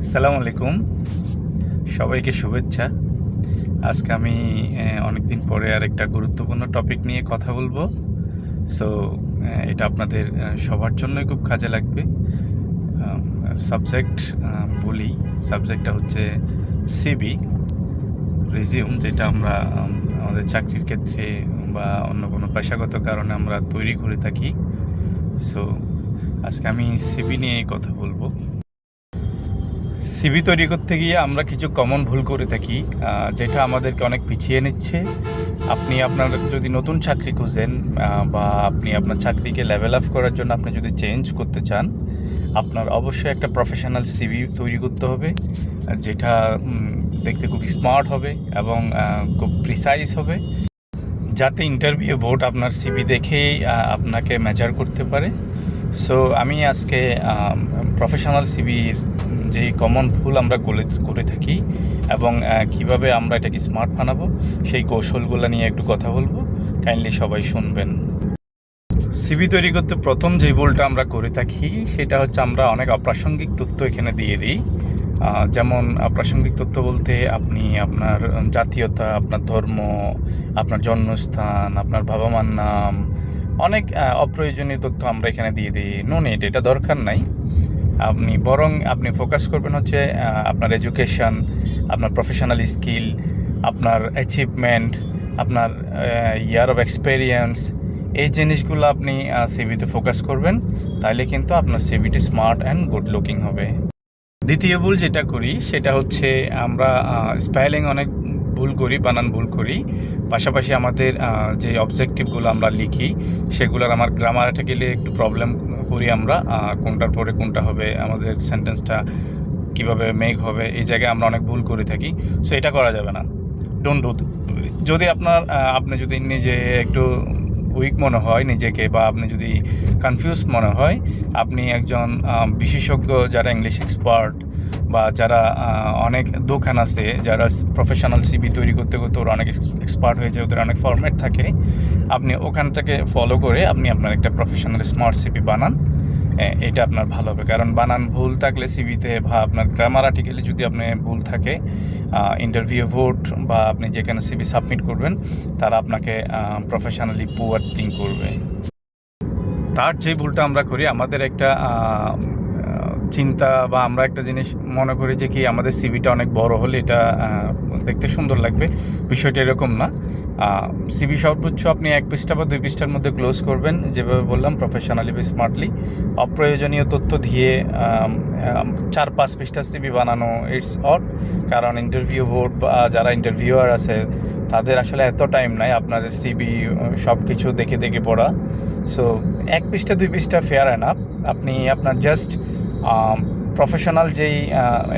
আসসালামু আলাইকুম, সবাইকে শুভেচ্ছা। আজকে আমি অনেক দিন পরে আরেকটা গুরুত্বপূর্ণ টপিক নিয়ে কথা বলবো। সো এটা আপনাদের সবার জন্যই খুব কাজে লাগবে। সাবজেক্ট বলি, সাবজেক্টটা হচ্ছে সিভি, রিজিউম, যেটা আমরা আমাদের চাকরির ক্ষেত্রে বা অন্য কোনো পেশাগত কারণে আমরা তৈরি করে থাকি। সো আজকে আমি সিভি নিয়ে কথা বলবো। সিভি তৈরি করতে গিয়ে আমরা কিছু কমন ভুল করে থাকি, যেটা আমাদেরকে অনেক পিছিয়ে নিচ্ছে। আপনি আপনার যদি নতুন চাকরি খুঁজেন বা আপনি আপনার চাকরিকে লেভেল আপ করার জন্য আপনি যদি চেঞ্জ করতে চান, আপনার অবশ্যই একটা প্রফেশনাল সিভি তৈরি করতে হবে, যেটা দেখতে খুব স্মার্ট হবে এবং খুব প্রিসাইজ হবে, যাতে ইন্টারভিউ বোর্ড আপনার সিভি দেখেই আপনাকে মেজার করতে পারে। সো আমি আজকে প্রফেশনাল সিভির যেই কমন ভুল আমরা করে থাকি এবং কিভাবে আমরা এটাকে স্মার্ট বানাবো সেই কৌশলগুলো নিয়ে একটু কথা বলবো। কাইন্ডলি সবাই শুনবেন। সিভি তৈরি করতে প্রথম যে ভুলটা আমরা করে থাকি সেটা হচ্ছে আমরা অনেক অপ্রাসঙ্গিক তথ্য এখানে দিয়ে দিই। যেমন অপ্রাসঙ্গিক তথ্য বলতে আপনি আপনার জাতীয়তা, আপনার ধর্ম, আপনার জন্মস্থান, আপনার বাবা মার নাম, অনেক অপ্রয়োজনীয় তথ্য আমরা এখানে দিয়ে দিই। নো নিড, এটা দরকার নাই। আপনি ফোকাস করবেন হচ্ছে আপনার এডুকেশন, আপনার প্রফেশনাল স্কিল, আপনার অ্যাচিভমেন্ট, আপনার ইয়ার অফ এক্সপেরিয়েন্স, এই জিনিসগুলো আপনি সিভিতে ফোকাস করবেন। তাহলে কিন্তু আপনার CVT smart and good looking হবে। দ্বিতীয় ভুল যেটা করি সেটা হচ্ছে আমরা স্পেলিং অনেক ভুল করি, বানান ভুল করি। পাশাপাশি আমাদের যে অবজেক্টিভগুলো আমরা লিখি সেগুলোর আমার গ্রামাটিক্যালি একটু প্রবলেম করি আমরা, কোনটার পরে কোনটা হবে, আমাদের সেন্টেন্সটা কিভাবে মেক হবে, এই জায়গায় আমরা অনেক ভুল করে থাকি। সো এটা করা যাবে না, ডোন্ট ডু। যদি আপনি যদি নিজে একটু উইক মনে হয় নিজেকে, বা আপনি যদি কনফিউজ মনে হয়, আপনি একজন বিশেষজ্ঞ যারা ইংলিশ এক্সপার্ট বা যারা অনেক দোকান আছে, যারা প্রফেশনাল সিভি তৈরি করতে করতে ওরা অনেক এক্সপার্ট হয়ে যায়, ওদের অনেক ফরম্যাট থাকে, আপনি ওখানটাকে ফলো করে আপনি আপনার একটা প্রফেশনাল স্মার্ট সিভি বানান। এটা আপনার ভালো হবে, কারণ বানান ভুল থাকলে সিভিতে বা আপনার গ্রামার আর্টিকেলে যদি আপনি ভুল থাকে, ইন্টারভিউ ভোট বা আপনি যেখানে সিভি সাবমিট করবেন তারা আপনাকে প্রফেশনালি পুয়ার থিঙ্ক করবে। তার যে ভুলটা আমরা করি, আমাদের একটা চিন্তা বা আমরা একটা জিনিস মনে করি যে কি আমাদের সিভিটা অনেক বড় হলে এটা দেখতে সুন্দর লাগবে। বিষয়টা এরকম না। সিভি সর্বোচ্চ আপনি 1 পৃষ্ঠা বা 2 পৃষ্ঠার মধ্যে ক্লোজ করবেন, যেভাবে বললাম, প্রফেশনালি বা স্মার্টলি। অপ্রয়োজনীয় তথ্য দিয়ে 4-5 পৃষ্ঠার সিভি বানানো ইটস অড, কারণ ইন্টারভিউ বোর্ড বা যারা ইন্টারভিউয়ার আছে তাদের আসলে এত টাইম নাই আপনাদের সিভি সব কিছু দেখে দেখে পড়া। সো 1 পৃষ্ঠা 2 পৃষ্ঠা ফেয়ার এনাফ। আপনি আপনার জাস্ট প্রফেশনাল যেই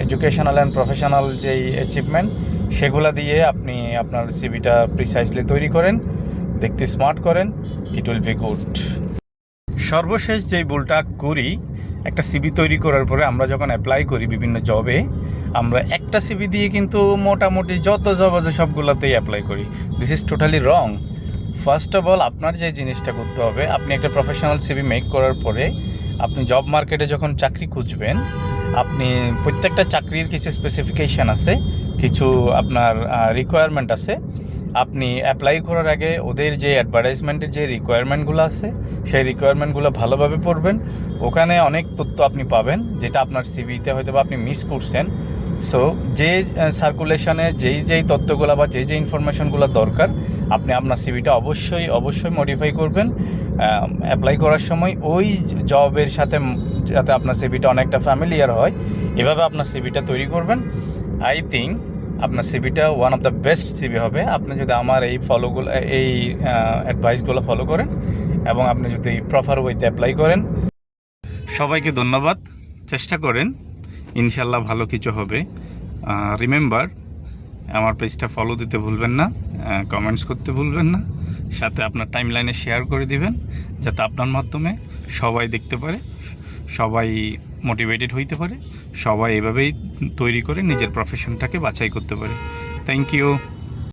এডুকেশনাল অ্যান্ড প্রফেশনাল যেই অ্যাচিভমেন্ট সেগুলো দিয়ে আপনি আপনার সিভিটা প্রিসাইজলি তৈরি করেন, দেখতে স্মার্ট করেন, ইট উইল বি গুড। সর্বশেষ যেই ভুলটা করি, একটা সিভি তৈরি করার পরে আমরা যখন অ্যাপ্লাই করি বিভিন্ন জবে, আমরা একটা সিভি দিয়ে কিন্তু মোটামুটি যত জব আছে সবগুলোতেই অ্যাপ্লাই করি। This is totally wrong. First of all আপনার যে জিনিসটা করতে হবে, আপনি একটা প্রফেশনাল সিভি মেক করার পরে আপনি জব মার্কেটে যখন চাকরি খুঁজবেন, আপনি প্রত্যেকটা চাকরির কিছু স্পেসিফিকেশান আছে, কিছু আপনার রিকোয়ারমেন্ট আছে। আপনি অ্যাপ্লাই করার আগে ওদের যে অ্যাডভার্টাইজমেন্টের যে রিকোয়ারমেন্টগুলো আছে সেই রিকোয়ারমেন্টগুলো ভালোভাবে পড়বেন। ওখানে অনেক তথ্য আপনি পাবেন যেটা আপনার সিভিতে হয়তো বা আপনি মিস করছেন। সো যে সার্কুলেশনে যেই তথ্যগুলো বা যেই ইনফরমেশনগুলো দরকার, আপনি আপনার সিভিটা অবশ্যই মডিফাই করবেন অ্যাপ্লাই করার সময়, ওই জবের সাথে, যাতে আপনার সিভিটা অনেকটা ফ্যামিলিয়ার হয়। এভাবে আপনার সিভিটা তৈরি করবেন। আই থিঙ্ক আপনার সিভিটা one of the best CV হবে আপনি যদি আমার এই অ্যাডভাইসগুলো ফলো করেন এবং আপনি যদি প্রপার ওয়েতে অ্যাপ্লাই করেন। সবাইকে ধন্যবাদ। চেষ্টা করেন, ইনশাল্লাহ ভালো কিছু হবে। রিমেম্বার, আমার পেজটা ফলো দিতে ভুলবেন না, কমেন্টস করতে ভুলবেন না, সাথে আপনার টাইমলাইনে শেয়ার করে দিবেন, যাতে আপনার মাধ্যমে সবাই দেখতে পারে, সবাই মোটিভেটেড হইতে পারে, সবাই এভাবেই তৈরি করে নিজের প্রফেশনটাকে বাছাই করতে পারে। Thank you.